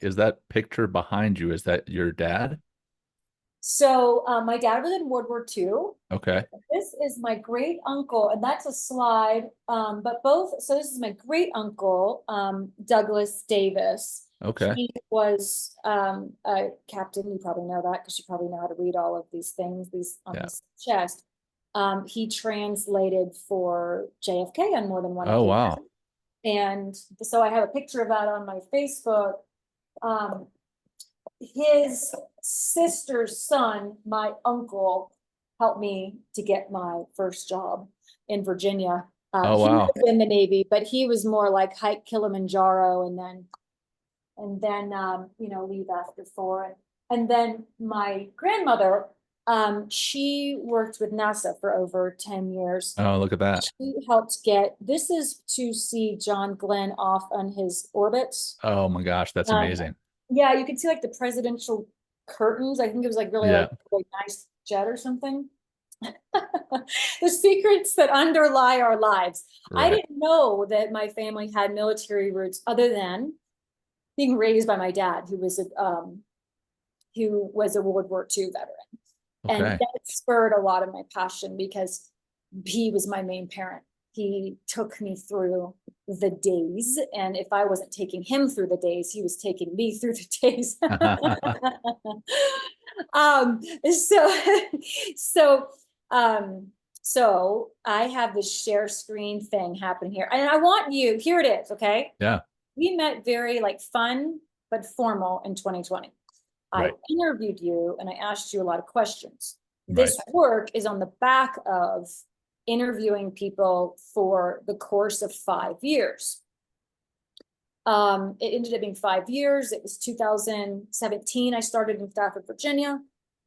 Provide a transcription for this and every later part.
is that picture behind you? Is that your dad? So my dad was in World War II. Okay. This is my great uncle, and that's a slide. But both, so this is my great uncle, Douglas Davis. Okay. He was a captain. You probably know that because you probably know how to read all of these things, these on Yeah. his chest. He translated for JFK on more than one Oh, occasion. wow. And so I have a picture of that on my Facebook. Um, his sister's son, my uncle, helped me to get my first job in Virginia. Oh, He wow. was in the Navy, but he was more like hike Kilimanjaro leave after four. And then my grandmother, she worked with NASA for over 10 years. Oh, look at that. She helped this is to see John Glenn off on his orbits. Oh my gosh, that's Um, amazing. yeah, you can see like the presidential curtains. I think it was like Yeah. really nice jet or something. The secrets that underlie our lives. I Right. didn't know that my family had military roots other than being raised by my dad, who was a World War II veteran. And Okay. that spurred a lot of my passion because he was my main parent. He took me through the days, and if I wasn't taking him through the days, he was taking me through the days. um, so, so, um, so I have this share screen thing happening here, and I want you. Here it is. Okay, Yeah. we met very like fun but formal in 2020. I Right. interviewed you and I asked you a lot of questions. Right. This work is on the back of interviewing people for the course of 5 years. It ended up being 5 years. It was 2017. I started in Stafford, Virginia,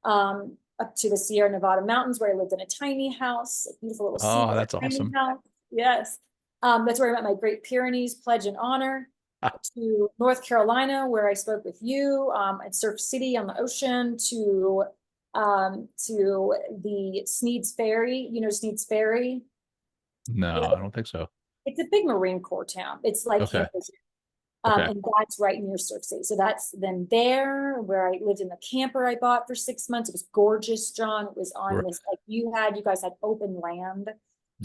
up to the Sierra Nevada mountains where I lived in a tiny house, a beautiful little Oh, cedar that's tiny awesome. house. Yes. That's where I met my Great Pyrenees Pledge and Honor, to North Carolina, where I spoke with you, at Surf City on the ocean, to the Sneed's Ferry. You know Sneed's Ferry? No, I don't think so. It's a big Marine Corps town. It's like Okay. Camp Lejeune. Okay. And that's right near Surf City. So that's then there where I lived in the camper I bought for 6 months. It was gorgeous, John. It was on We're this, like you guys had open land.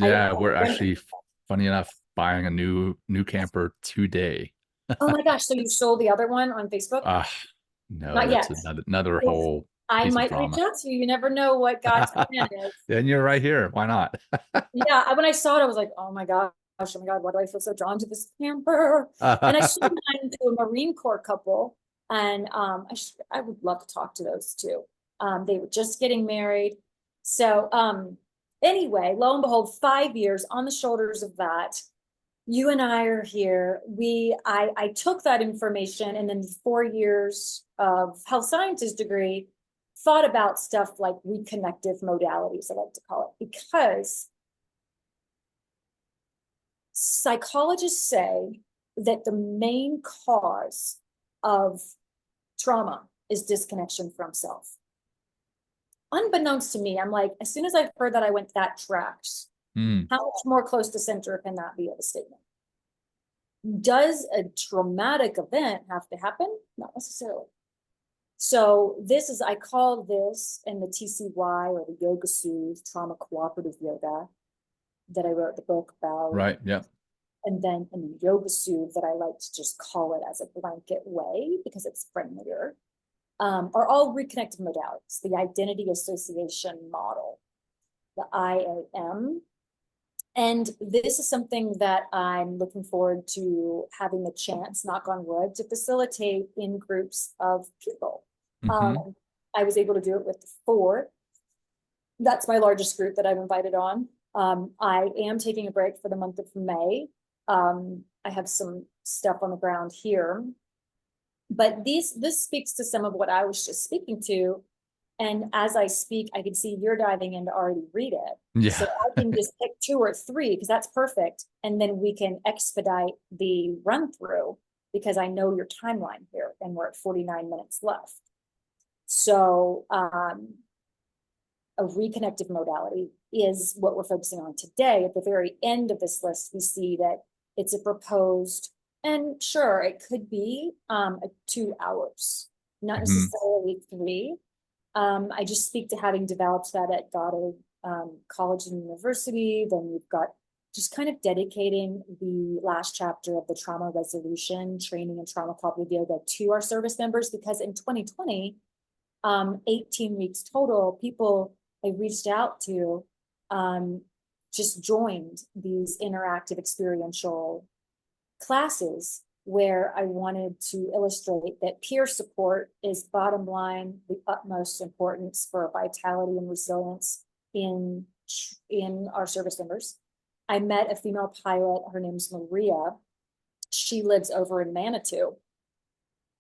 I yeah, we're rented. actually funny enough buying a new camper today. Oh my gosh. So you sold the other one on Facebook? Ah, no, Not that's yet. another Well, whole I piece of might reach drama. out to you. You never know what God's plan is. Then you're right here. Why not? Yeah, when I saw it, I was like, oh my gosh, oh my God, why do I feel so drawn to this camper? And I sold mine to a Marine Corps couple, and I would love to talk to those two. They were just getting married. So anyway, lo and behold, 5 years on the shoulders of that. You and I are here. I took that information and then 4 years of health sciences degree, thought about stuff like reconnective modalities, I like to call it, because psychologists say that the main cause of trauma is disconnection from self. Unbeknownst to me, I'm like, as soon as I heard that, I went, that tracks. Hmm. How much more close to center can that be of a statement? Does a traumatic event have to happen? Not necessarily. So I call this in the TCY, or the Yoga Soothe, trauma cooperative yoga, that I wrote the book about. Right. Yeah. And then in the Yoga Soothe, that I like to just call it as a blanket way because it's friendlier, are all reconnected modalities. The identity association model, the IAM. And this is something that I'm looking forward to having the chance, knock on wood, to facilitate in groups of people. Hmm. I was able to do it with the four. That's my largest group that I've invited on. I am taking a break for the month of May. I have some stuff on the ground here, but this speaks to some of what I was just speaking to. And as I speak, I can see you're diving in to already read it. So Yeah. I can just pick two or three because that's perfect. And then we can expedite the run through because I know your timeline here and we're at 49 minutes left. So a reconnective modality is what we're focusing on today. At the very end of this list, we see that it's a proposed And sure, it could be 2 hours, not Mhm. necessarily 3. I just speak to having developed that at Goddard College and University. Then you've got just kind of dedicating the last chapter of the trauma resolution training and trauma cooperative yoga to our service members, because in 2020, 18 weeks total, people I reached out to just joined these interactive experiential classes where I wanted to illustrate that peer support is bottom line the utmost importance for vitality and resilience in our service members. I met a female pilot. Her name's Maria. She lives over in Manitou.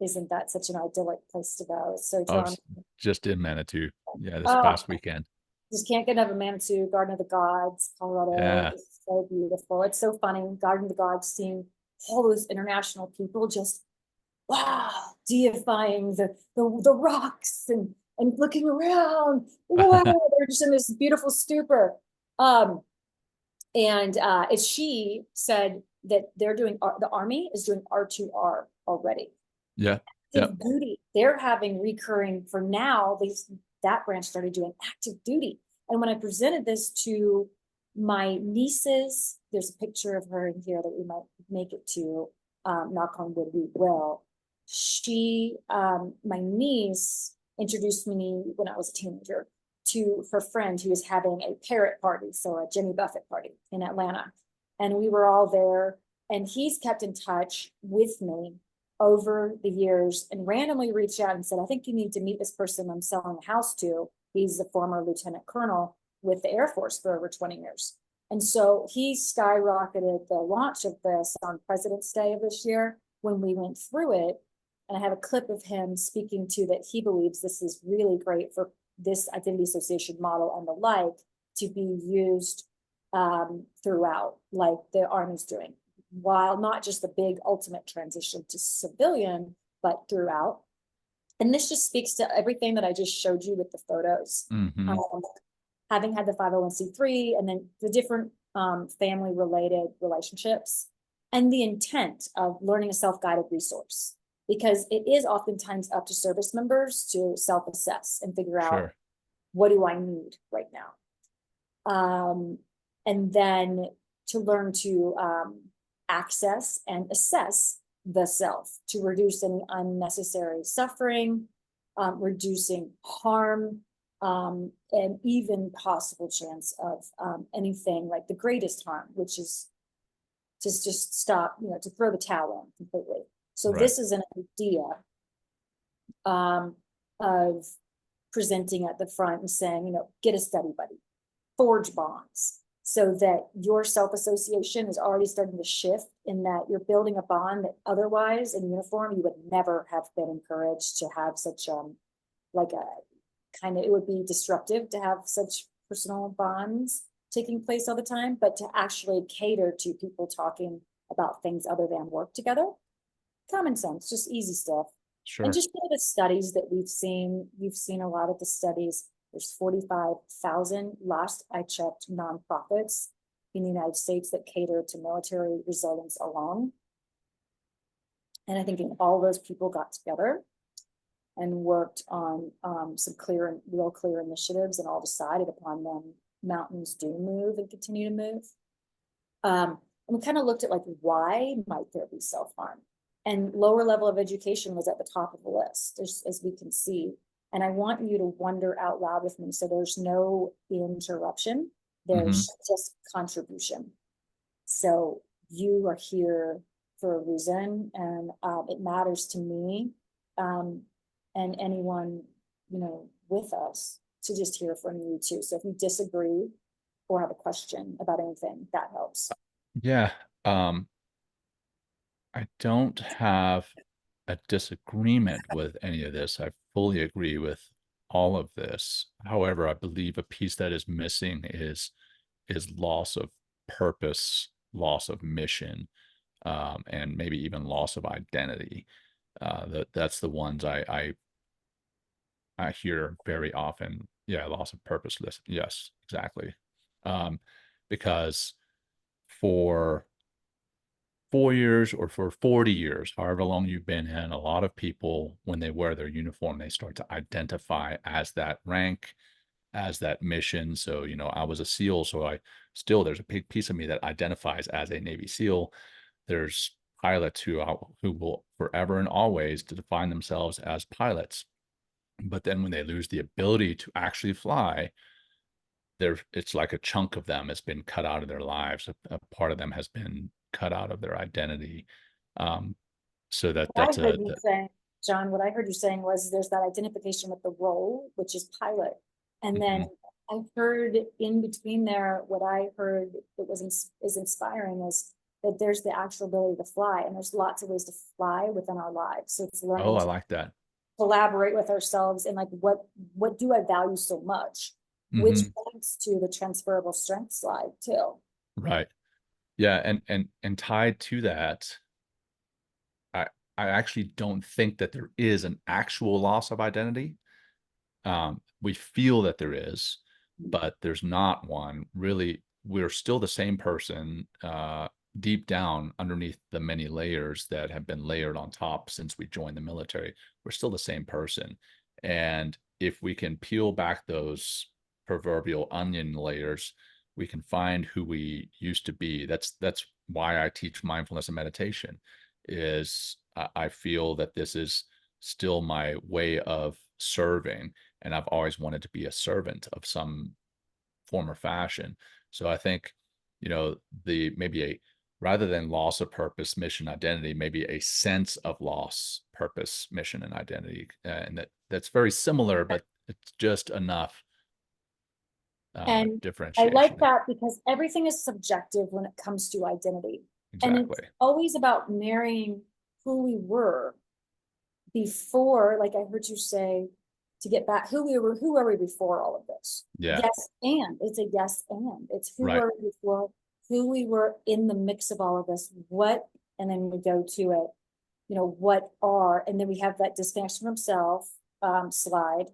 Isn't that such an idyllic place to go? It's so I drawn. was just in Manitou, yeah, this Oh, past weekend. just can't get enough of Manitou, Garden of the Gods, Colorado. Yeah. It's so beautiful. It's so funny. Garden of the Gods, seeing all those international people just wow, deifying the rocks and looking around. Wow, they're just in this beautiful stupor. And she said that they're doing the army is doing R2R already. Yeah. Active Yep. duty. They're having recurring for now. That branch started doing active duty. And when I presented this to my nieces, there's a picture of her in here that we might make it to. Knock on wood, we will. My niece introduced me when I was a teenager to her friend who was having a parrot party, so a Jimmy Buffett party in Atlanta. And we were all there, and he's kept in touch with me over the years and randomly reached out and said, I think you need to meet this person I'm selling a house to. He's a former lieutenant colonel with the Air Force for over 20 years. And so he skyrocketed the launch of this on President's Day of this year when we went through it. And I have a clip of him speaking to that he believes this is really great for this identity association model and the like to be used throughout, like the Army's doing, while not just the big ultimate transition to civilian, but throughout. And this just speaks to everything that I just showed you with the photos. Mm-hmm. Having had the 501c3 and then the different family related relationships and the intent of learning a self-guided resource, because it is oftentimes up to service members to self-assess and figure out Sure. what do I need right now. And then to learn to access and assess the self to reduce any unnecessary suffering, reducing harm, and even possible chance of anything like the greatest harm, which is to just stop, to throw the towel in completely. So Right. this is an idea of presenting at the front and saying, get a study buddy, forge bonds, so that your self-association is already starting to shift in that you're building a bond that otherwise in uniform you would never have been encouraged to have such like a kind of, it would be disruptive to have such personal bonds taking place all the time, but to actually cater to people talking about things other than work together. Common sense, just easy stuff. And Sure. just the studies that you've seen a lot of the studies. There's 45,000 last I checked nonprofits in the United States that cater to military resilience alone. And I think all those people got together and worked on some real clear initiatives and all decided upon them. Mountains do move and continue to move. And we kind of looked at like, why might there be self-harm? And lower level of education was at the top of the list, as we can see. And I want you to wonder out loud with me. So there's no interruption. There's just contribution. So you are here for a reason, and it matters to me and anyone, with us to just hear from you too. So if you disagree or have a question about anything, that helps. Yeah. I don't have a disagreement with any of this. I fully agree with all of this. However, I believe a piece that is missing is loss of purpose, loss of mission, and maybe even loss of identity. That's the ones I hear very often. Yeah, loss of purpose. Yes, exactly. Because for 4 years or for 40 years, however long you've been in, a lot of people, when they wear their uniform, they start to identify as that rank, as that mission. So, you know, I was a SEAL, so there's a big piece of me that identifies as a Navy SEAL. There's pilots who will forever and always to define themselves as pilots. But then when they lose the ability to actually fly, it's like a chunk of them has been cut out of their lives. A part of them has been cut out of their identity. So What I heard you saying, John, what I heard you saying was there's that identification with the role, which is pilot. And then I heard in between there, what I heard that is inspiring is that there's the actual ability to fly, and there's lots of ways to fly within our lives. So it's learning I to like that. collaborate with ourselves and like what do I value so much, which points to the transferable strength slide too. Right. Yeah, and tied to that, I actually don't think that there is an actual loss of identity. We feel that there is, but there's not one. Really, we're still the same person deep down underneath the many layers that have been layered on top since we joined the military. We're still the same person. And if we can peel back those proverbial onion layers, we can find who we used to be. That's why I teach mindfulness and meditation. Is I feel that this is still my way of serving, and I've always wanted to be a servant of some form or fashion. So I think, you know, rather than loss of purpose, mission, identity, maybe a sense of loss, purpose, mission, and identity, and that's very similar, but it's just enough And I differentiation. like that because everything is subjective when it comes to identity. Exactly. And it's always about marrying who we were before, like I heard you say, to get back who are we before all of this? Yeah. Yes, and it's a yes, and it's who Right. were we before, who we were in the mix of all of this, what, and then we go to it, you know, what are, and then we have that disconnection from self slide.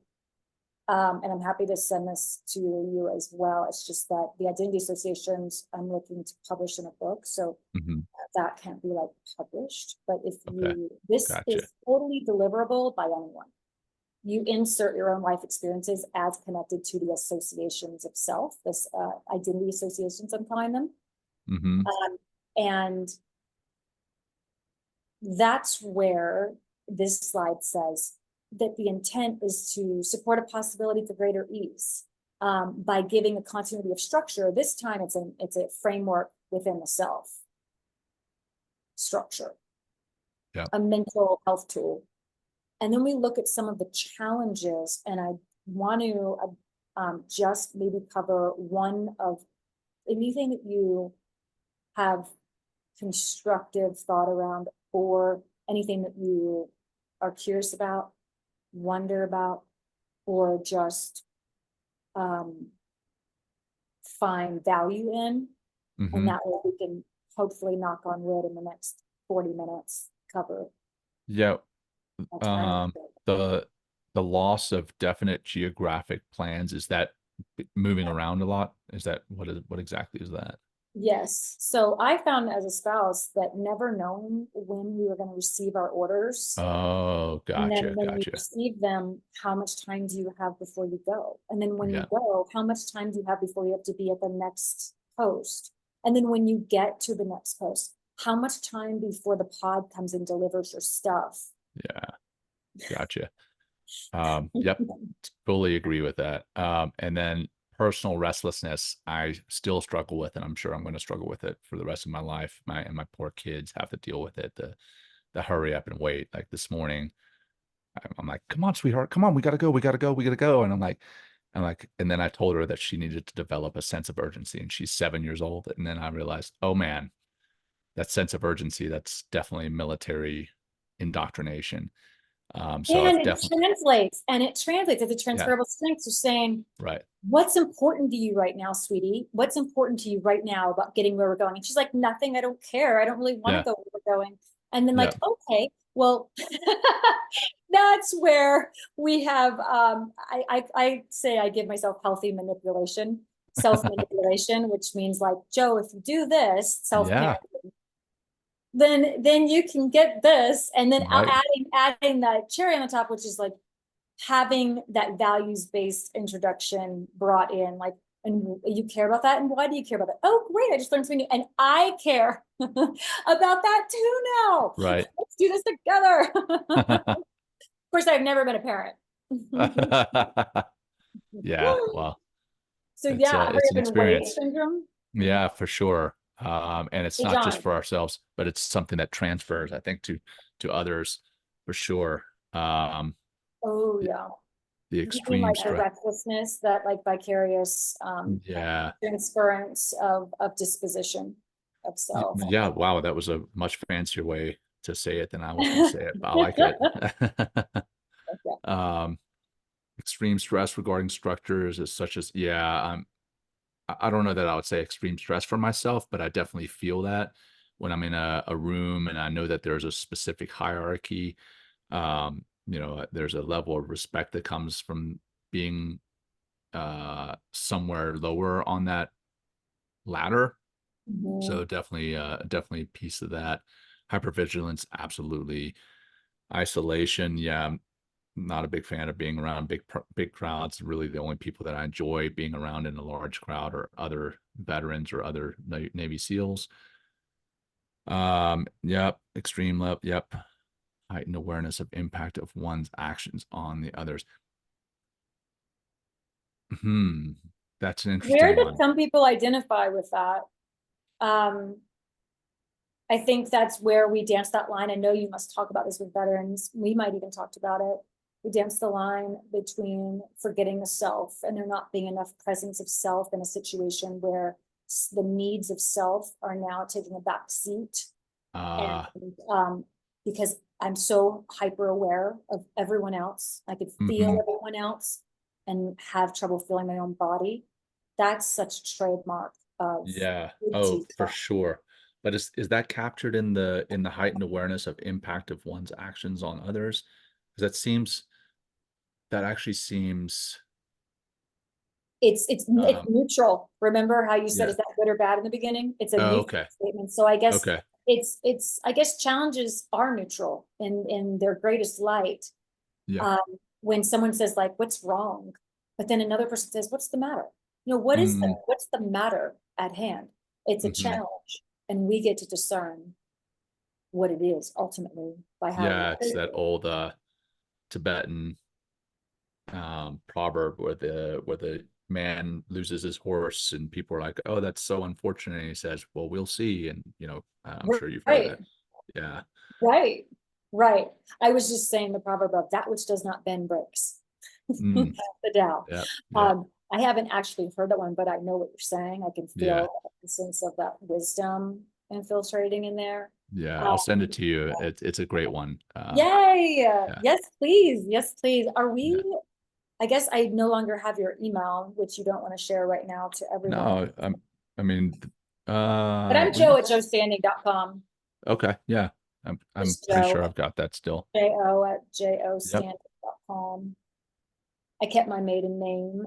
And I'm happy to send this to you as well. It's just that the identity associations I'm looking to publish in a book, so that can't be like published. But if this is totally deliverable by anyone. You insert your own life experiences as connected to the associations of self, this identity associations, I'm calling them. And that's where this slide says that the intent is to support a possibility for greater ease by giving a continuity of structure. This time it's a framework within the self structure, a mental health tool. And then we look at some of the challenges, and I want to just maybe cover one of anything that you have constructive thought around, or anything that you are curious about, wonder about, or just find value in. And that way we can hopefully, knock on wood, in the next 40 minutes cover. Yeah. The loss of definite geographic plans, is that moving around a lot? Is that what exactly is that? Yes. So I found as a spouse that never knowing when we were going to receive our orders. Oh, And gotcha. then when you receive them, how much time do you have before you go? And then when you go, how much time do you have before you have to be at the next post? And then when you get to the next post, how much time before the pod comes and delivers your stuff? Yeah. Gotcha. Yep. Fully agree with that. And then personal restlessness, I still struggle with, and I'm sure I'm going to struggle with it for the rest of my life. My poor kids have to deal with it. The hurry up and wait. Like this morning, I'm like, come on, sweetheart, come on, we gotta go. And I'm like, and then I told her that she needed to develop a sense of urgency, and she's 7 years old. And then I realized, oh man, that sense of urgency, that's definitely military indoctrination. So and it translates. It's a transferable strength. So saying, right, what's important to you right now, sweetie? What's important to you right now about getting where we're going? And she's like, nothing. I don't care. I don't really want to go where we're going. And then like, okay, well, that's where we have, I say I give myself healthy manipulation, self-manipulation, which means like, Joe, if you do this, self-parenting, then you can get this, and then Right. adding that cherry on the top, which is like having that values-based introduction brought in, like, and you care about that, and why do you care about that? Oh, great, I just learned something new, and I care about that too now. Right. Let's do this together. Of course, I've never been a parent. Yeah, well, So yeah, ever it's an been wave experience. syndrome? Yeah, for sure. And it's Hey, not just John. for ourselves, but it's something that transfers, I think, to others for sure. Oh The, yeah. the You mean extreme like the stress. recklessness, that like vicarious Yeah. transference of disposition of self. Yeah. Wow. That was a much fancier way to say it than I was going to say it, but I like it. Okay. um, Extreme stress regarding structures is such as, yeah, I don't know that I would say extreme stress for myself, but I definitely feel that when I'm in a room and I know that there's a specific hierarchy. There's a level of respect that comes from being somewhere lower on that ladder. Mhm. So definitely a piece of that. Hypervigilance, absolutely. Isolation, yeah, I'm not a big fan of being around big crowds. Really, the only people that I enjoy being around in a large crowd are other veterans or other Navy SEALs. Yep, extreme love, yep. Heightened awareness of impact of one's actions on the others. Hmm, that's an interesting Weird that one. some people identify with that. Um, I think that's where we dance that line. I know you must talk about this with veterans. We might even talked about it. We dance the line between forgetting the self and there not being enough presence of self in a situation where the needs of self are now taking a back seat. And Uh, because I'm so hyper aware of everyone else, I could feel mhm. everyone else and have trouble feeling my own body. That's such a trademark of Yeah. good Oh, for sure. But is that captured in the heightened awareness of impact of one's actions on others? Because that actually seems it's um neutral. Remember how you said, yeah. is that good or bad in the beginning? It's a Oh, neutral okay. statement. So I guess Okay. it's I guess challenges are neutral in their greatest light. Yeah. Um, when someone says like, what's wrong? But then another person says, what's the matter? What is Mm, what's the matter at hand? It's a hmm. challenge, and we get to discern what it is ultimately by how we Yeah, it's take that it. old Tibetan proverb where the man loses his horse and people are like, oh, that's so unfortunate. And he says, well, we'll see. And I'm sure you've heard of Right, that. Yeah. right, right. I was just saying the proverb of that which does not bend breaks. Mm, The Tao. yeah. Yeah. I haven't actually heard that one, but I know what you're saying. I can Yeah. feel the sense of that wisdom infiltrating in there. Yeah. Um, I'll send it to you. It's a great one. Yay! Yeah. Yes, please. Yes, please. Are Yeah. we? I guess I no longer have your email, which you don't want to share right now to everyone. No, I mean, But I'm we, Joe at joestanding.com. okay. Yeah. I'm Just pretty Joe, sure I've got that still. J-O at Yep. joestanding.com. I kept my maiden name,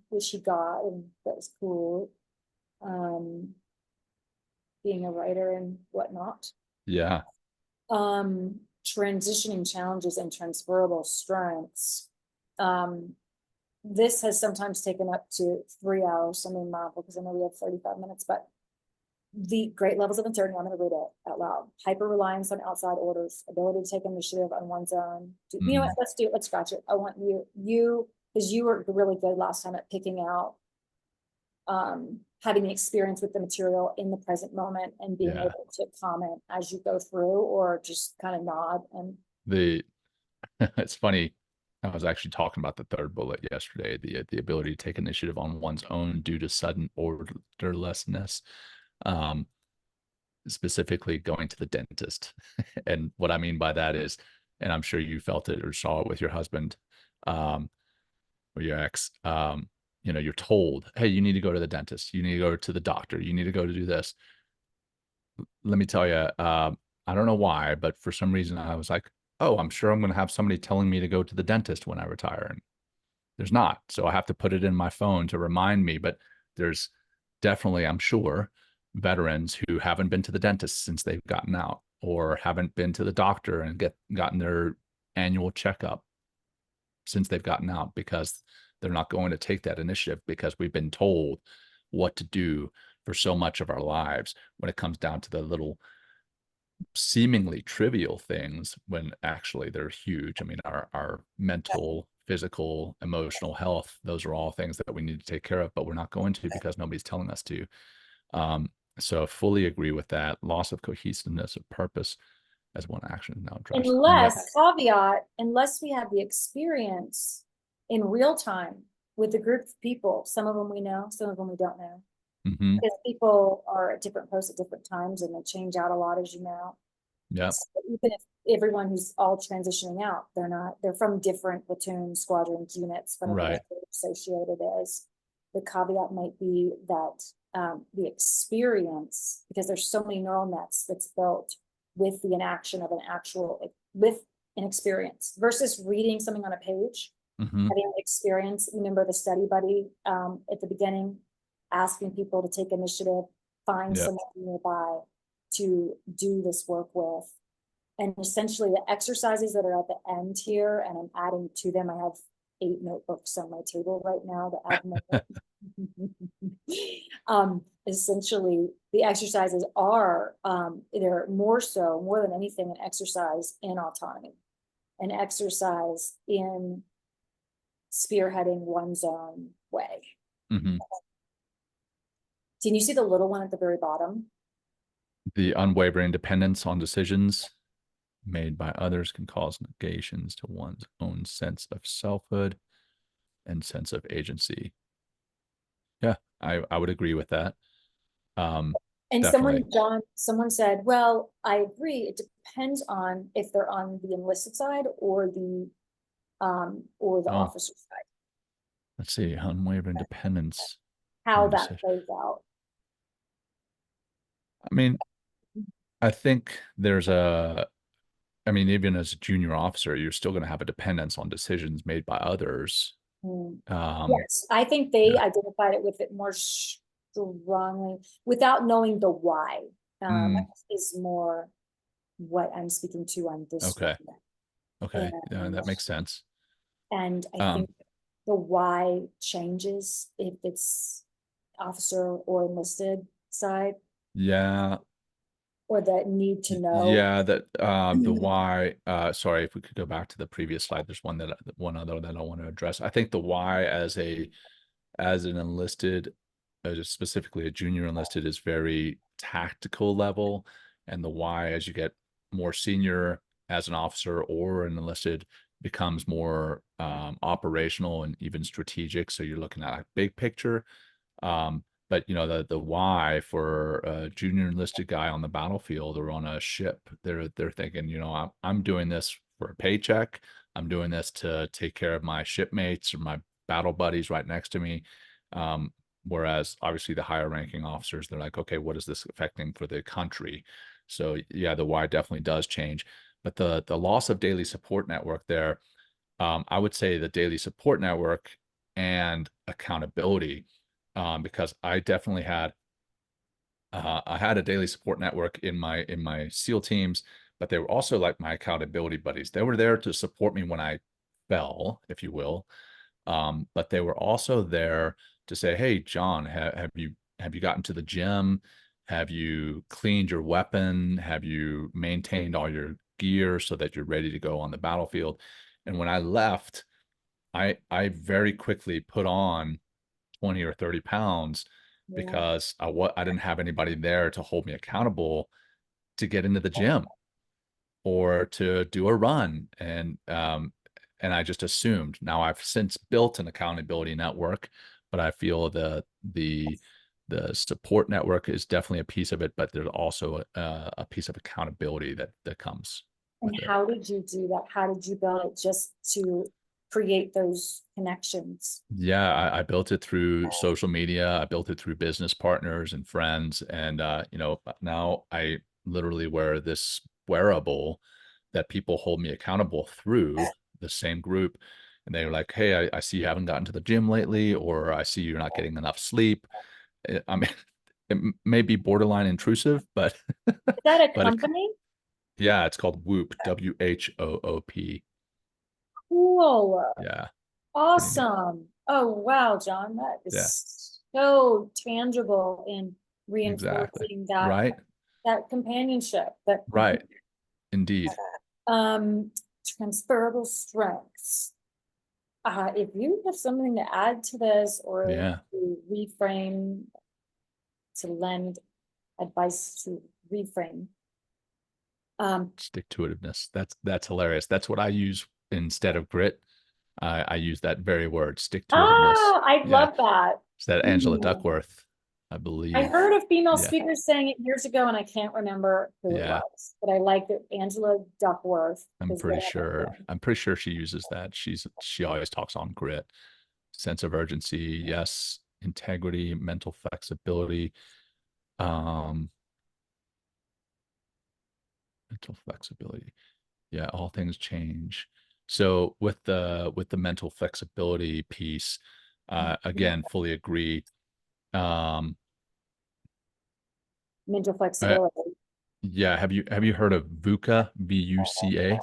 which he got, and that was cool. Um, being a writer and whatnot. Yeah. Transitioning challenges and transferable strengths. Um, this has sometimes taken up to 3 hours. I mean, mindful because I know we have 35 minutes, but the great levels of uncertainty, I'm going to read it out loud. Hyper reliance on outside orders, ability to take initiative on one's own. You know what? Mm, Let's do it. Let's scratch it. I want because you were really good last time at picking out, having the experience with the material in the present moment and being yeah. able to comment as you go through or just kind of nod and The It's funny. I was actually talking about the third bullet yesterday, the ability to take initiative on one's own due to sudden orderlessness, um, specifically going to the dentist. And what I mean by that is, and I'm sure you felt it or saw it with your husband, um, or your ex, you're told, hey, you need to go to the dentist, you need to go to the doctor, you need to go to do this. Let me tell you, I don't know why, but for some reason I was like, oh, I'm sure I'm going to have somebody telling me to go to the dentist when I retire. And there's not. So I have to put it in my phone to remind me. But there's definitely, I'm sure, veterans who haven't been to the dentist since they've gotten out, or haven't been to the doctor and gotten their annual checkup since they've gotten out, because they're not going to take that initiative because we've been told what to do for so much of our lives when it comes down to the little seemingly trivial things when actually they're huge. I mean, our mental, physical, emotional health, those are all things that we need to take care of, but we're not going to because nobody's telling us to. So fully agree with that. Loss of cohesiveness of purpose as one action now drives. Unless, caveat, unless we have the experience in real time with a group of people, some of them we know, some of them we don't know. Mm-hmm. Because people are at different posts at different times and they change out a lot, as you know. Yeah. So even if everyone who's all transitioning out, they're from different platoons, squadrons, units, whatever Right. they're associated as. The caveat might be that the experience, because there's so many neural nets that's built with the inaction of with an experience versus reading something on a page, Mm-hmm. having an experience. Remember the study buddy at the beginning, asking people to take initiative, find Yep. someone nearby to do this work with. And essentially the exercises that are at the end here, and I'm adding to them, I have 8 notebooks on my table right now to add more. Essentially the exercises are they're more than anything an exercise in autonomy, an exercise in spearheading one's own way. Mm-hmm. Can you see the little one at the very bottom? The unwavering dependence on decisions made by others can cause negations to one's own sense of selfhood and sense of agency. Yeah, I would agree with that. And Definitely. someone said, well, I agree. It depends on if they're on the enlisted side or the Oh, officer side, let's see. Unwavering dependence how on that decision. plays out. I mean, I think I mean, even as a junior officer, you're still going to have a dependence on decisions made by others. Mm. Um, Yes, I think they yeah. identified it with it more strongly without knowing the why. Mm, Is more what I'm speaking to on this okay. one. Okay. Yeah, And that makes sense. I Um, think the why changes if it's officer or enlisted side, yeah. or that need to know. Yeah, that the why, sorry, if we could go back to the previous slide, there's one other that I want to address. I think the why as an enlisted, specifically a junior enlisted, is very tactical level, and the why as you get more senior as an officer or an enlisted becomes more operational and even strategic. So you're looking at a big picture. But you know, the why for a junior enlisted guy on the battlefield or on a ship, they're thinking, you know, I'm doing this for a paycheck. I'm doing this to take care of my shipmates or my battle buddies right next to me. Whereas obviously the higher ranking officers, they're like, okay, what is this affecting for the country? So yeah, the why definitely does change. But the loss of daily support network there, I would say the daily support network and accountability, because I definitely had I had a daily support network in my SEAL teams, but they were also like my accountability buddies. They were there to support me when I fell, if you will, but they were also there to say, "Hey, John, have you gotten to the gym? Have you cleaned your weapon? Have you maintained all your gear so that you're ready to go on the battlefield?" And when I left, I very quickly put on 20 or 30 pounds Yeah. because I didn't have anybody there to hold me accountable to get into the gym or to do a run. And I just assumed. Now I've since built an accountability network, but I feel the support network is definitely a piece of it, but there's also a piece of accountability that comes And with it. how did you do that? How did you build it just to create those connections? Yeah, I built it through social media. I built it through business partners and friends. And you know, now I literally wear this wearable that people hold me accountable through the same group. And they're like, "Hey, I see you haven't gotten to the gym lately, or I see you're not getting enough sleep." I mean, may be borderline intrusive, but Is that a but company? yeah, it's called Whoop, WHOOP. Cool. Yeah, pretty neat. Awesome. Oh, wow, John, that Yeah, is so tangible in exactly. reinforcing that Right, that companionship, that right, indeed. um transferable strengths. If you have something to add to this or Yeah, to reframe, to lend advice to reframe, stick to itiveness. That's hilarious. That's what I use instead of grit. I use that very word, stick to itiveness. I Yeah, love that. it's that Angela Mm. Duckworth, I I believe. heard a female Yeah, speaker saying it years ago, and I can't remember who it yeah. was, but I like that Angela Duckworth I'm is pretty what sure. I'm pretty sure she uses that. She always talks on grit, sense of urgency, yes, integrity, mental flexibility, um, mental flexibility. Yeah, all things change. So with the mental flexibility piece, again, fully agree. Um, mental uh, flexibility. yeah, have you heard of VUCA? VUCA?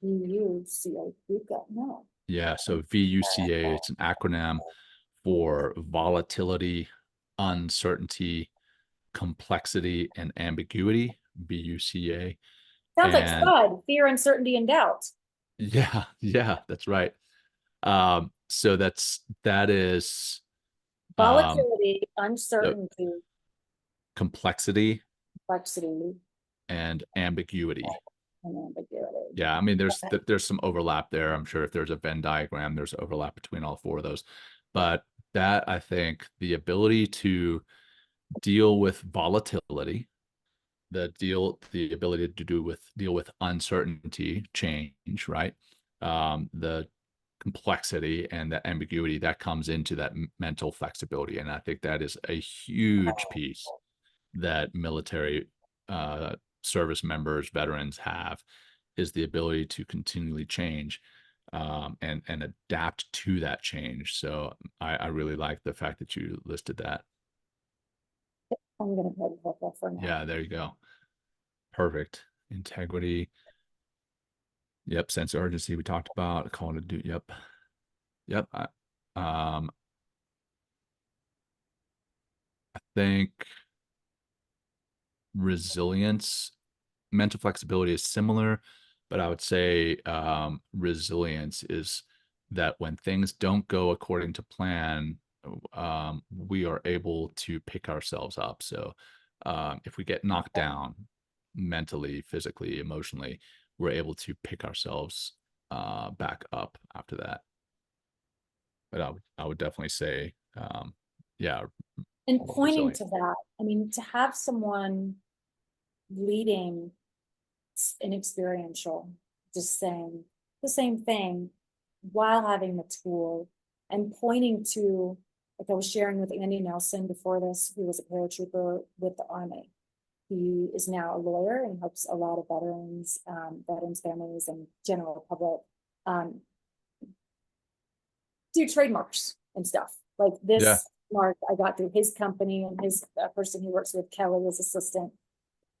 VUCA. No. Yeah, so VUCA, it's an acronym for volatility, uncertainty, complexity, and ambiguity, VUCA. Sounds like And FUD, fear, uncertainty, and doubt. yeah, yeah, that's right. So that is um Volatility, the uncertainty, complexity complexity, and ambiguity. and ambiguity. Yeah, I mean there's some overlap there. I'm sure if there's a Venn diagram, there's overlap between all four of those. But that I think the ability to deal with volatility, the ability to deal with uncertainty, change, right? The complexity and the ambiguity that comes into that mental flexibility, and I think that is a huge piece that military service members, veterans have, is the ability to continually change and adapt to that change. So I really like the fact that you listed that. I'm going to put that for now. Yeah, there you go. Perfect. Integrity. Yep. Sense of urgency we talked about. Call to do. Yep. Yep. I think resilience, mental flexibility is similar, but I would say resilience is that when things don't go according to plan, we are able to pick ourselves up. So if we get knocked down mentally, physically, emotionally, we're able to pick ourselves back up after that. But I would definitely say, yeah, And pointing resilient. to that, I mean, to have someone leading an experiential, just saying the same thing while having the tool and pointing to, like I was sharing with Andy Nelson before this, who was a paratrooper with the Army. He is now a lawyer and helps a lot of veterans, veterans families, and general public do trademarks and stuff. Like Yeah. this mark I got through his company, and his person he works with, Kelly, his assistant.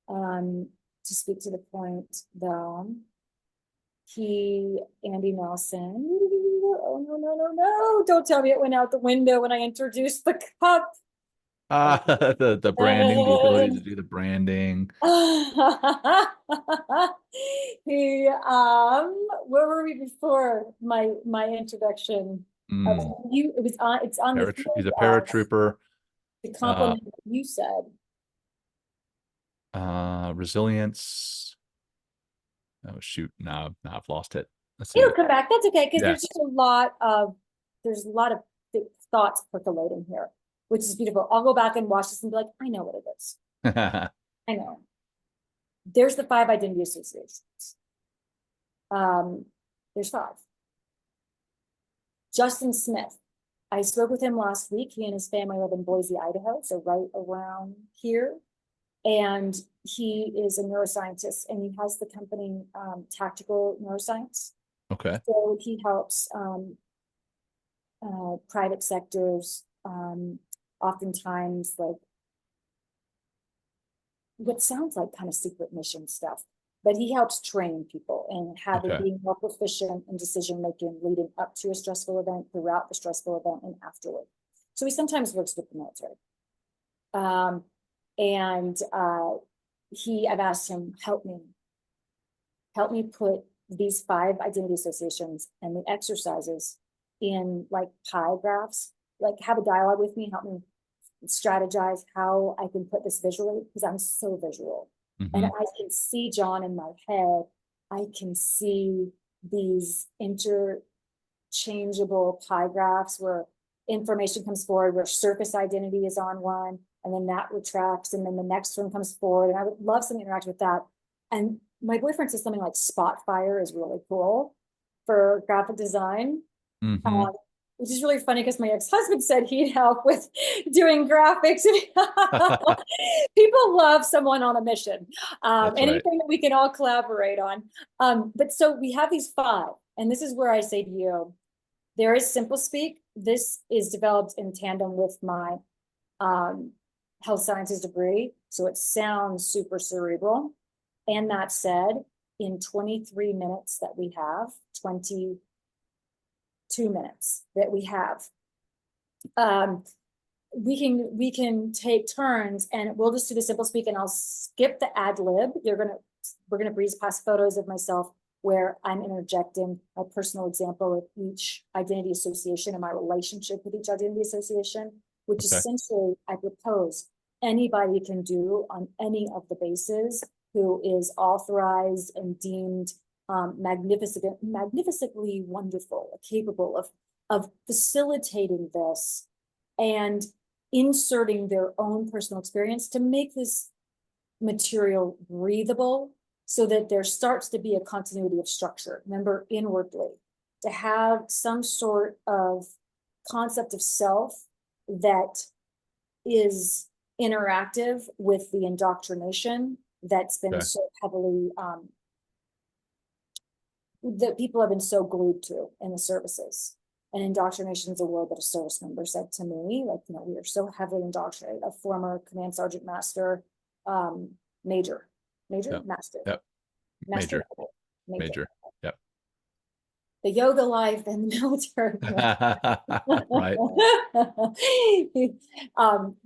To speak to the point, though, Andy Nelson. Oh no, no, no, no! Don't tell me it went out the window when I introduced the cup. The branding, the ability to do the branding. He where were we before my introduction? You it was on it's on the He's a field of paratrooper. to Uh, compliment what you said. Resilience. Oh shoot! Now I've lost it. Let's It'll see. come back. That's okay, because Yeah. there's a lot of thoughts percolating here, which is beautiful. I'll go back and watch this and be like, I know what it is. I know. There's the 5 identity associations. There's 5. Justin Smith. I spoke with him last week. He and his family live in Boise, Idaho, so right around here. And he is a neuroscientist, and he has the company Tactical Neuroscience. Okay. So he helps private sectors, oftentimes like what sounds like kind of secret mission stuff. But he helps train people and Okay. being more proficient in decision making leading up to a stressful event, throughout the stressful event, and afterward. So he sometimes works with the military. I've asked him, help me put these 5 identity associations and the exercises in like pie graphs, like have a dialogue with me, help me strategize how I can put this visually, because I'm so visual. And I can see John in my head. I can see these interchangeable pie graphs where information comes forward, where surface identity is on one, and then that retracts, and then the next one comes forward. And I would love something to interact with that. And my boyfriend says something like Spotfire is really cool for graphic design. Which is really funny because my ex-husband said he'd help with doing graphics. People love someone on a mission. Anything that we can all collaborate on. But so we have these 5, and this is where I say to you, there is Simple Speak. This is developed in tandem with my health sciences degree, so it sounds super cerebral. And that said, in 23 minutes that we have, 22 minutes that we have, we can take turns, and we'll just do the Simple Speak, and I'll skip the ad lib. We're gonna breeze past photos of myself where I'm interjecting a personal example of each identity association and my relationship with each identity association, which essentially I propose anybody can do on any of the bases who is authorized and deemed magnificently wonderful, capable of facilitating this and inserting their own personal experience to make this material breathable, so that there starts to be a continuity of structure. Remember, inwardly, to have some sort of concept of self that is interactive with the indoctrination that's been so heavily that people have been so glued to in the services. And indoctrination is a word that a service member said to me, like, we are so heavily indoctrinated. A former command sergeant master, major, master. Yep. Major. Yep. The yoga life and the military. Right.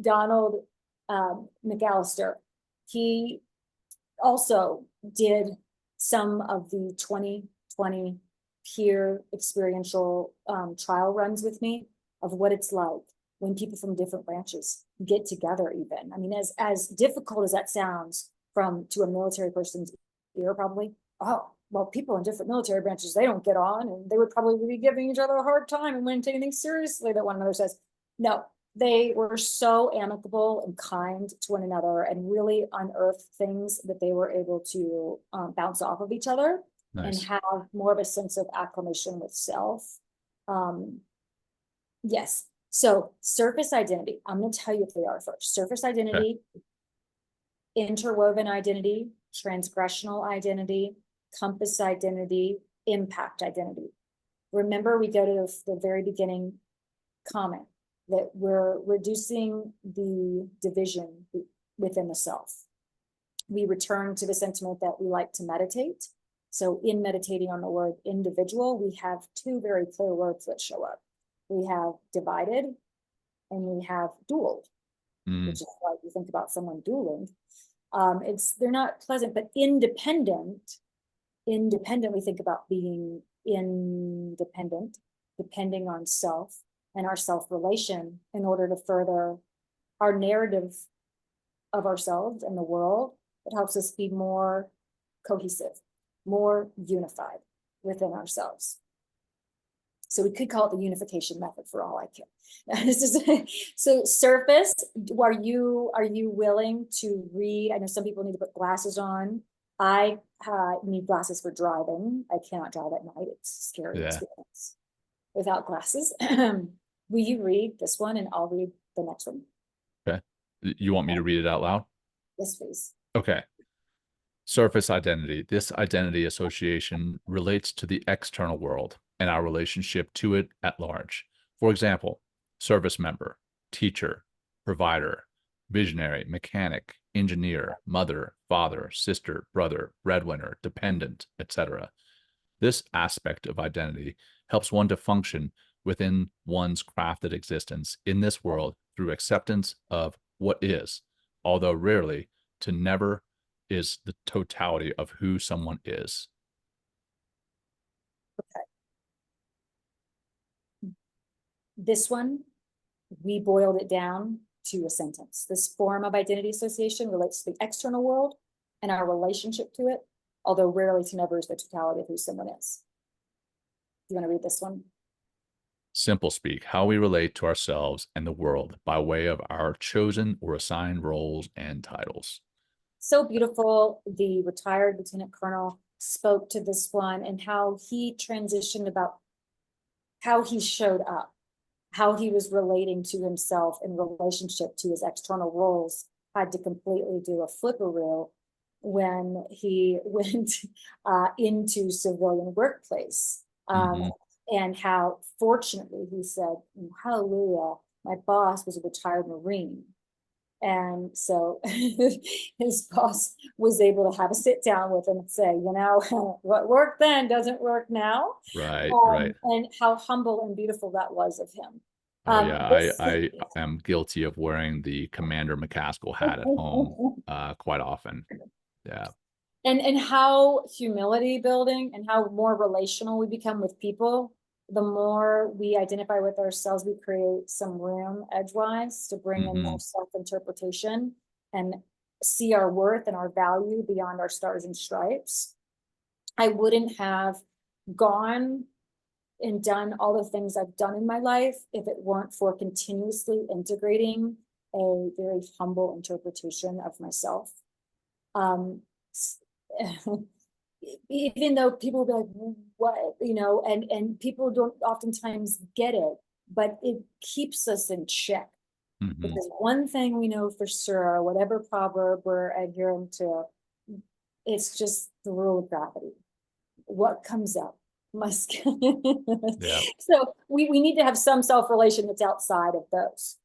Donald McAllister, he also did some of the 2020 peer experiential trial runs with me of what it's like when people from different branches get together. Even, I mean, as difficult as that sounds to a military person's ear, probably, oh, well, people in different military branches, they don't get on, and they would probably be giving each other a hard time and wouldn't take anything seriously that one another says. No, they were so amicable and kind to one another, and really unearthed things that they were able to bounce off of each other. Nice. And have more of a sense of acclimation with self. Yes. So surface identity, I'm going to tell you what they are first. Surface identity, interwoven identity, transgressional identity, compass identity, impact identity. Remember, we go to the very beginning comment that we're reducing the division within the self. We return to the sentiment that we like to meditate. So in meditating on the word individual, we have 2 very clear words that show up. We have divided and we have dueled, which is why you think about someone dueling. They're not pleasant, but independent, we think about being independent, depending on self and our self-relation in order to further our narrative of ourselves and the world. It helps us be more cohesive, more unified within ourselves. So we could call it the unification method for all I care. So surface, are you willing to read? I know some people need to put glasses on. I need glasses for driving. I cannot drive at night. It's a scary experience without glasses. Will you read this one and I'll read the next one? Okay. You want me to read it out loud? Yes, please. Okay. Surface identity. This identity association relates to the external world and our relationship to it at large. For example, service member, teacher, provider, visionary, mechanic, engineer, mother, father, sister, brother, breadwinner, dependent, etc. This aspect of identity helps one to function within one's crafted existence in this world through acceptance of what is, although rarely to never is the totality of who someone is. This one, we boiled it down to a sentence. This form of identity association relates to the external world and our relationship to it, although rarely to never is the totality of who someone is. You want to read this one? Simple speak, how we relate to ourselves and the world by way of our chosen or assigned roles and titles. So beautiful. The retired lieutenant colonel spoke to this one and how he transitioned about how he showed up, how he was relating to himself in relationship to his external roles, had to completely do a flipperoo when he went into civilian workplace. And how fortunately he said, hallelujah, my boss was a retired Marine. And so his boss was able to have a sit down with him and say, you know, what worked then doesn't work now. Right, right. And how humble and beautiful that was of him. Oh yeah, I am guilty of wearing the Commander Macaskill hat at home quite often. Yeah. And how humility building and how more relational we become with people, the more we identify with ourselves, we create some room edgewise to bring in more self-interpretation and see our worth and our value beyond our stars and stripes. I wouldn't have gone and done all the things I've done in my life if it weren't for continuously integrating a very humble interpretation of myself. Even though people will be like, what, you know, and people don't oftentimes get it, but it keeps us in check. Because one thing we know for sure, whatever proverb we're adhering to, it's just the rule of gravity. What comes up must. Yeah. So we need to have some self-relation that's outside of those.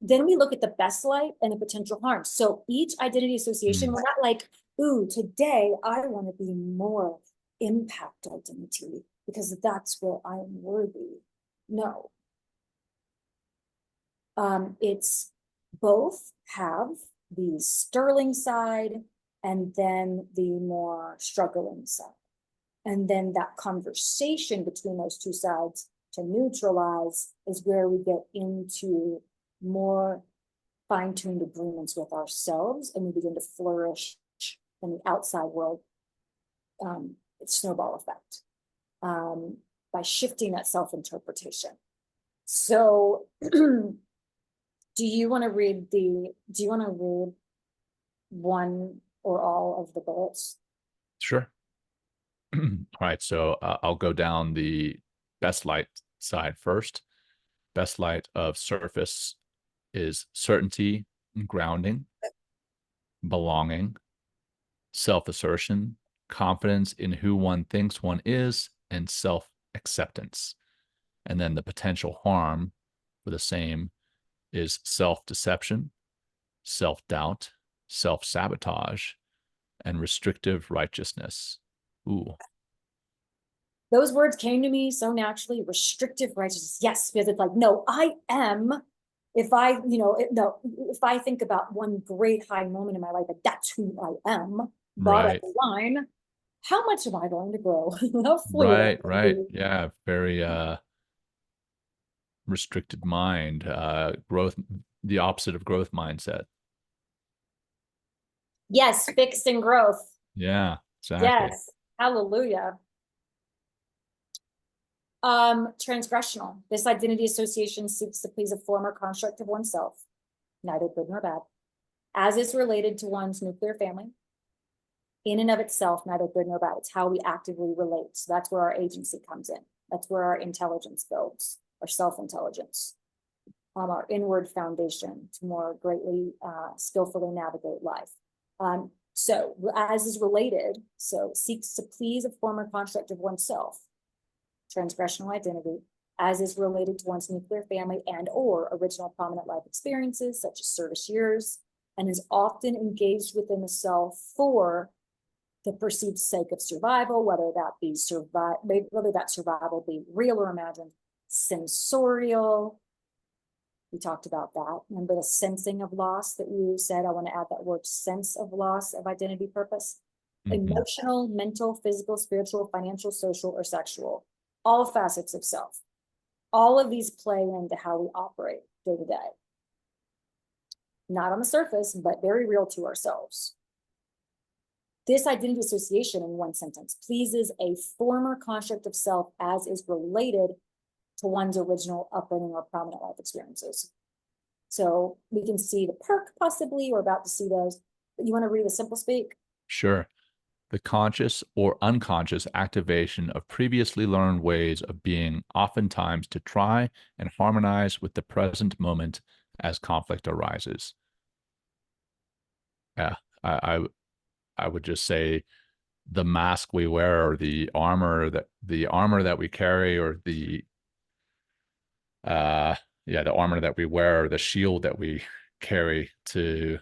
Then we look at the best light and the potential harm. So each identity association, we're not like, ooh, today I want to be more impact identity because that's where I am worthy. No. It's both have the sterling side and then the more struggling side. And then that conversation between those two sides to neutralize is where we get into more fine-tuned agreements with ourselves and we begin to flourish in the outside world. It's snowball effect by shifting that self-interpretation. So do you want to read one or all of the bullets? Sure. All right, so I'll go down the best light side first. Best light of surface is certainty, grounding, belonging, self-assertion, confidence in who one thinks one is, and self-acceptance. And then the potential harm for the same is self-deception, self-doubt, self-sabotage, and restrictive righteousness. Ooh. Those words came to me so naturally. Restrictive righteousness. Yes, because it's like, no, I am. If I, if I think about one great high moment in my life, that's who I am. Bottom line, how much am I going to grow? Right. Yeah, very restricted mind, growth, the opposite of growth mindset. Yes, fixed and growth. Yeah, exactly. Yes, hallelujah. Transgressional. This identity association seeks to please a form or construct of oneself, neither good nor bad, as is related to one's nuclear family. In and of itself, neither good nor bad. It's how we actively relate. So that's where our agency comes in. That's where our intelligence builds, our self-intelligence, our inward foundation to more greatly skillfully navigate life. So as is related, so seeks to please a form or construct of oneself, transgressional identity, as is related to one's nuclear family and or original prominent life experiences, such as service years, and is often engaged within the self for the perceived sake of survival, whether that survival be real or imagined, sensorial. We talked about that. Remember the sensing of loss that you said? I want to add that word, sense of loss of identity, purpose. Emotional, mental, physical, spiritual, financial, social, or sexual, all facets of self. All of these play into how we operate day to day. Not on the surface, but very real to ourselves. This identity association, in one sentence, pleases a former construct of self as is related to one's original upbringing or prominent life experiences. So we can see the perk possibly, we're about to see those, but you want to read a simple speak? Sure. The conscious or unconscious activation of previously learned ways of being, oftentimes to try and harmonize with the present moment as conflict arises. Yeah, I would just say the mask we wear, or the armor that we carry, or the armor that we wear, or the shield that we carry to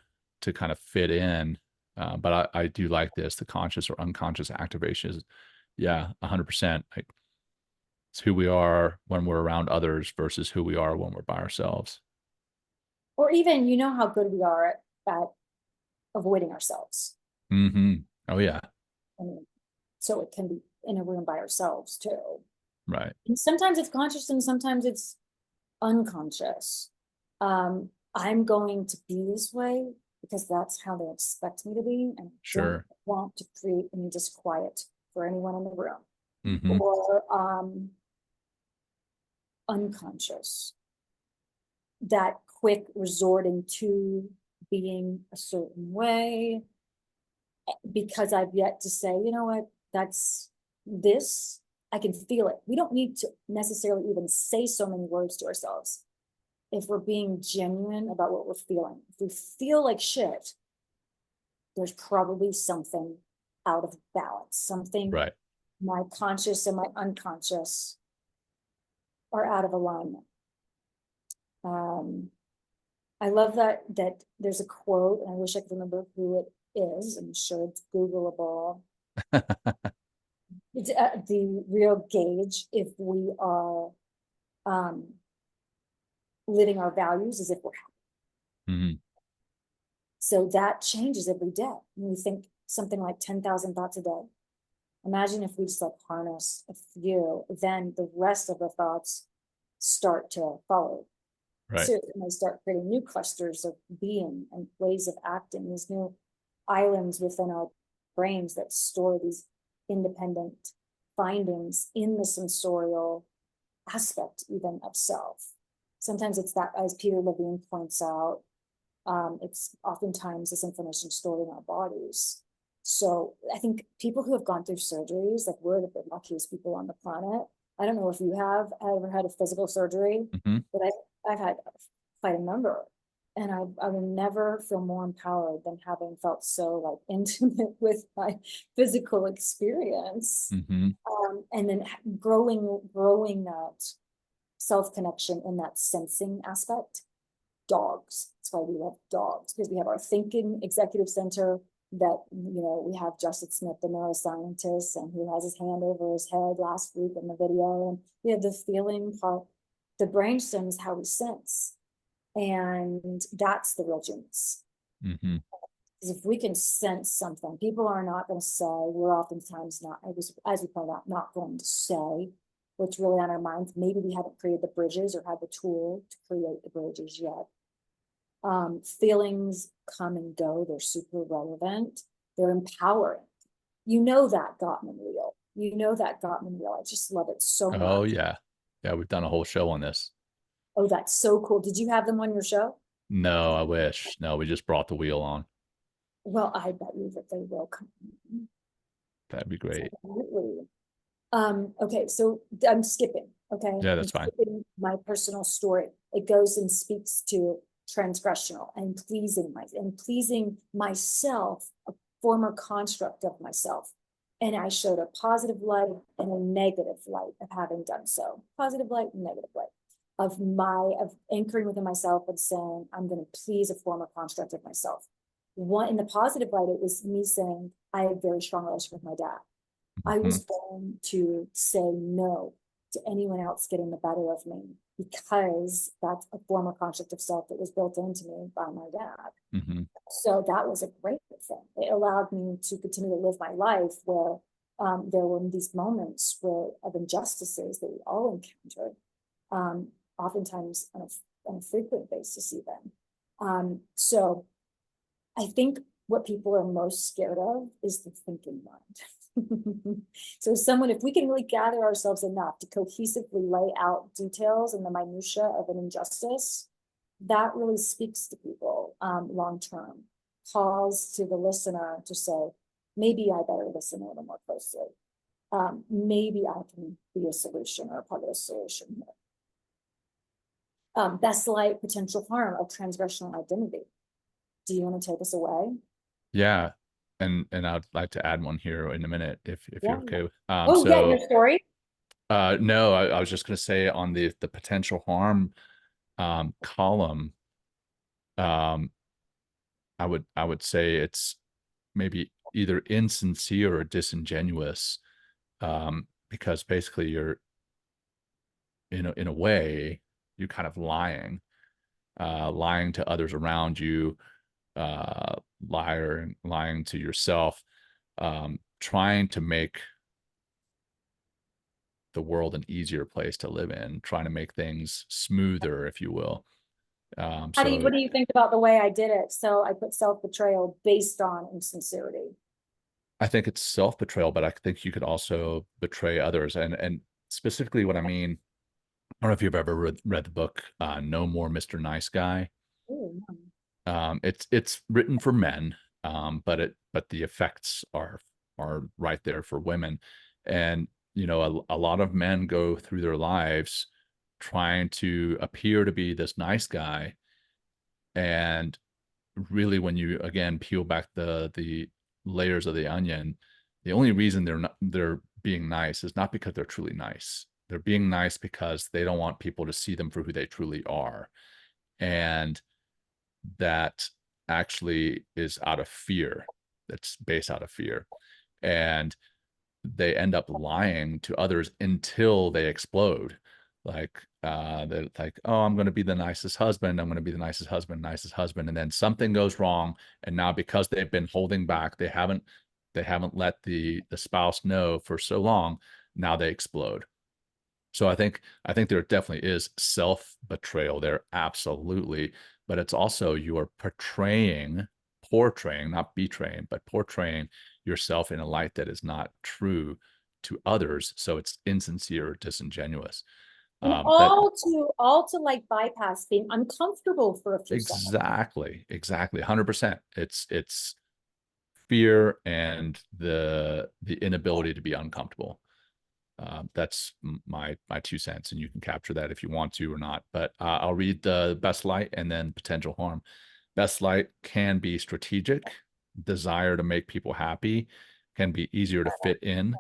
kind of fit in. But I do like this, the conscious or unconscious activations. Yeah, 100%. Like, it's who we are when we're around others versus who we are when we're by ourselves. Or even, you know how good we are at avoiding ourselves. Oh yeah. I mean, so it can be in a room by ourselves too. Right. And sometimes it's conscious and sometimes it's unconscious. I'm going to be this way because that's how they expect me to be, and Sure. don't want to create any disquiet for anyone in the room. Mm-hmm. Or unconscious, that quick resorting to being a certain way because I've yet to say, you know what, that's this, I can feel it. We don't need to necessarily even say so many words to ourselves. If we're being genuine about what we're feeling, if we feel like shit, there's probably something out of balance, something Right. my conscious and my unconscious are out of alignment. I love that there's a quote, and I wish I could remember who it is. I'm sure it's Googleable. It's the real gauge if we are living our values as if we're happy. Mm-hmm. So that changes every day. When we think something like 10,000 thoughts a day, imagine if we just like harness a few, then the rest of the thoughts start to follow. Right. So they start creating new clusters of being and ways of acting, these new islands within our brains that store these independent findings in the sensorial aspect even of self. Sometimes it's that, as Peter Levine points out, it's oftentimes this information stored in our bodies. So I think people who have gone through surgeries, like we're the luckiest people on the planet. I don't know if you have ever had a physical surgery, Mm-hmm. but I've had quite a number. And I will never feel more empowered than having felt so like intimate with my physical experience. Mm-hmm. And then growing that self-connection in that sensing aspect. Dogs. That's why we love dogs, because we have our thinking executive center that, you know, we have Justin Smith, the neuroscientist, and who has his hand over his head last week in the video. And we have the feeling part. The brainstem is how we sense. And that's the real genius. Mm-hmm. Because if we can sense something, people are not going to say, we're oftentimes not, as we pointed out, not going to say what's really on our minds. Maybe we haven't created the bridges or had the tool to create the bridges yet. Feelings come and go. They're super relevant. They're empowering. You know that Gottman wheel. You know that Gottman wheel. I just love it so much. Oh yeah. Yeah, we've done a whole show on this. Oh, that's so cool. Did you have them on your show? No, I wish. No, we just brought the wheel on. Well, I bet you that they will come. That'd be great. Absolutely. Okay, so I'm skipping. Okay. Yeah, that's I'm fine. skipping my personal story. It goes and speaks to transgressional and pleasing myself, a former construct of myself. And I showed a positive light and a negative light of having done so. Positive light and negative light. of anchoring within myself and saying, I'm going to please a former construct of myself. One, in the positive light, it was me saying, I had a very strong relationship with my dad. I Mhm. was going to say no to anyone else getting the better of me, because that's a former construct of self that was built into me by my dad. Mhm. So that was a great thing. It allowed me to continue to live my life where there were these moments of injustices that we all encountered, oftentimes on a frequent basis even. So I think what people are most scared of is the thinking mind. So if we can really gather ourselves enough to cohesively lay out details and the minutia of an injustice, that really speaks to people long term. Calls to the listener to say, maybe I better listen a little more closely. Maybe I can be a solution or a part of the solution here. Best light, potential harm of transgressional identity. Do you want to take us away? Yeah. And I'd like to add one here in a minute if Yeah. you're okay. Oh, yeah, your story. No, I was just going to say on the potential harm column, um, I would say it's maybe either insincere or disingenuous, because basically you're in a way you're kind of lying to others around you, uh, lying to yourself, trying to make the world an easier place to live in, trying to make things smoother, if you will. So What do you think about the way I did it? So I put self-betrayal based on insincerity. I think it's self-betrayal, but I think you could also betray others. And specifically what I mean, I don't know if you've ever read the book No More Mr. Nice Guy. Ooh, no. It's written for men, but the effects are right there for women. And a lot of men go through their lives trying to appear to be this nice guy, and really when you again peel back the layers of the onion, the only reason they're being nice is not because they're truly nice. They're being nice because they don't want people to see them for who they truly are. And that actually is out of fear. That's based out of fear. And they end up lying to others until they explode. They're like, oh, I'm going to be the nicest husband. I'm going to be the nicest husband. And then something goes wrong. And now because they've been holding back, they haven't let the spouse know for so long. Now they explode. So I think there definitely is self-betrayal there, absolutely. But it's also you are portraying, not betraying, but portraying yourself in a light that is not true to others. So it's insincere or disingenuous. And That all to like bypass being uncomfortable for a few seconds. exactly 100%. It's fear and the inability to be uncomfortable. That's my 2 cents, and you can capture that if you want to or not. But I'll read the best light and then potential harm. Best light can be strategic, desire to make people happy, can be easier to fit in.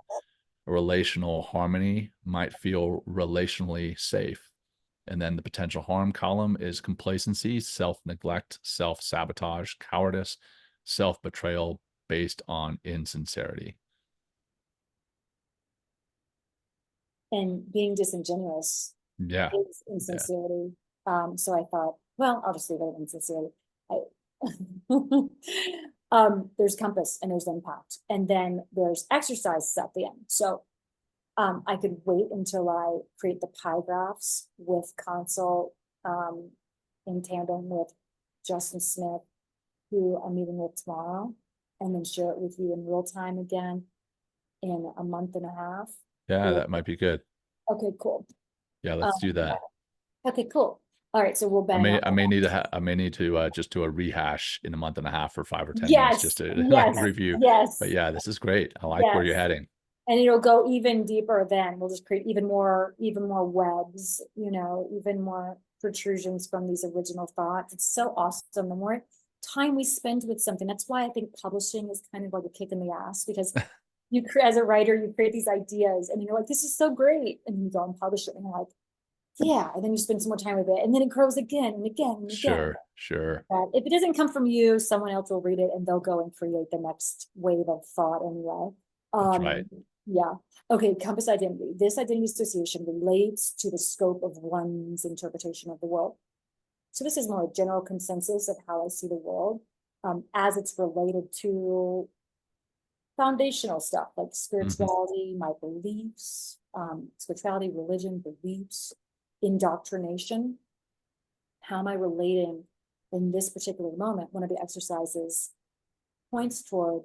A relational harmony might feel relationally safe. And then the potential harm column is complacency, self neglect, self sabotage, cowardice, self betrayal based on insincerity. And being disingenuous Yeah. is Yeah. insincerity. So I thought, well, I'll just leave it at insincerity. There's compass and there's impact, and then there's exercises at the end. So I could wait until I create the pie graphs with consult in tandem with Justin Smith, who I'm meeting with tomorrow, and then share it with you in real time again in a month and a half. Yeah, that might be good. Okay, cool. Yeah, let's do that. Okay, cool. All right, so we'll I bang may out. I may need to I may need to just do a rehash in a month and a half for 5 or 10 minutes just Yes, to like yes, review. But yes, yeah, this is great. I like where you're yes. heading. And it'll go even deeper then. We'll just create even more webs, even more protrusions from these original thoughts. It's so awesome. The more time we spend with something, that's why I think publishing is kind of like a kick in the ass, because as a writer, you create these ideas and you're like, this is so great. And you go and publish it and you're like, yeah, and then you spend some more time with it, and then it grows again and again and again. Sure. But if it doesn't come from you, someone else will read it and they'll go and create the next wave of thought anyway. That's right. Yeah. Okay, compass identity. This identity association relates to the scope of one's interpretation of the world. So this is more a general consensus of how I see the world, as it's related to foundational stuff like spirituality, my beliefs, spirituality, religion, beliefs, indoctrination. How am I relating in this particular moment? One of the exercises points toward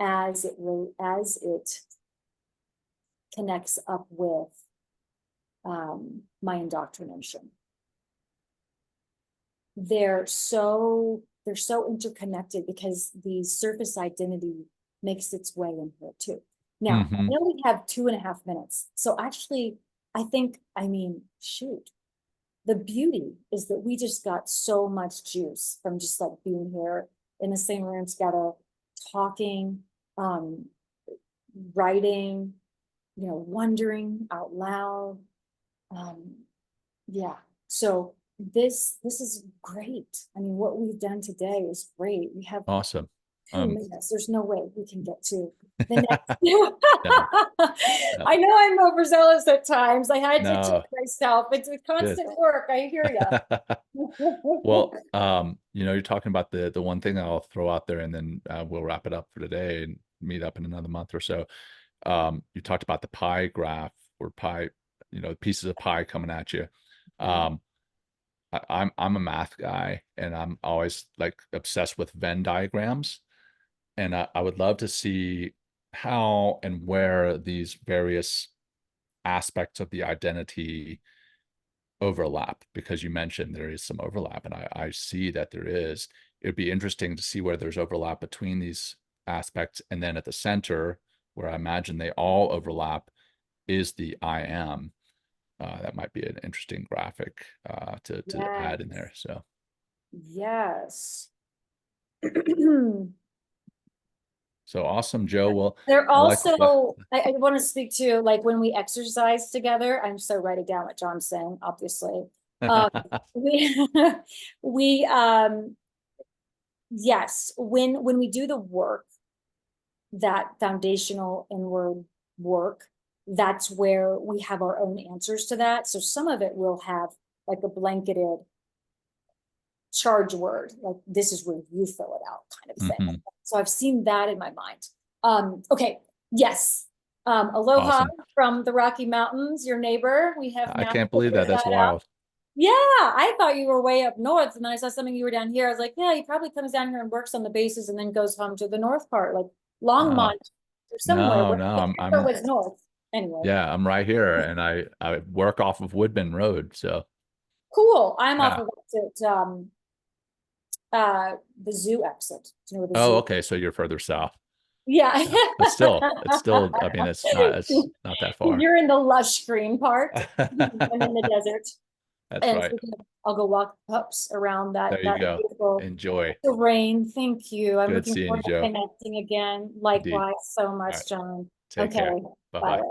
as it connects up with my indoctrination. They're so interconnected because the surface identity makes its way in here too. Now, I know we have 2.5 minutes. So actually, shoot. The beauty is that we just got so much juice from just like being here in the same room together, talking, writing, wondering out loud. Yeah. So this is great. I mean, what we've done today is great. We have awesome. 2 minutes. There's no way we can get to the next. No. I know I'm overzealous at times. I had to check No. myself. It's a constant work. I hear you. Well, you're talking about the one thing I'll throw out there, and then we'll wrap it up for today and meet up in another month or so. You talked about the pie graph, or pie, pieces of pie coming at you. I'm a math guy, and I'm always like obsessed with Venn diagrams, and I would love to see how and where these various aspects of the identity overlap, because you mentioned there is some overlap, and I see that there is. It'd be interesting to see where there's overlap between these aspects, and then at the center, where I imagine they all overlap, is the I am. That might be an interesting graphic to add in there. So yes. So awesome, Joe. Well, they're also, I want to speak to, like, when we exercise together, I'm so writing down what John's saying, obviously. We yes, when we do the work, that foundational inward work, that's where we have our own answers to that. So some of it will have like a blanketed charge word, like this is where you fill it out kind of thing. So I've seen that in my mind. Okay, yes. Aloha awesome. From the Rocky Mountains, your neighbor. We have I can't believe that. That's wild. Out. Yeah, I thought you were way up north, and then I saw something you were down here. I was like, yeah, he probably comes down here and works on the bases and then goes home to the north part, like Longmont or somewhere. No, I'm was north. Anyway. Yeah, I'm right here, and I work off of Woodman Road. So cool. I'm off of the zoo exit. Do you know where the zoo okay, so you're further south. Yeah. But still, I mean, it's not that far. You're in the lush green part. I'm in the desert. That's right. I'll go walk pups around that. There you go. Enjoy the rain. Thank you. I'm Good looking seeing forward you, to Joe. connecting again. Likewise, so much, right. John. Take care. Bye-bye. Bye.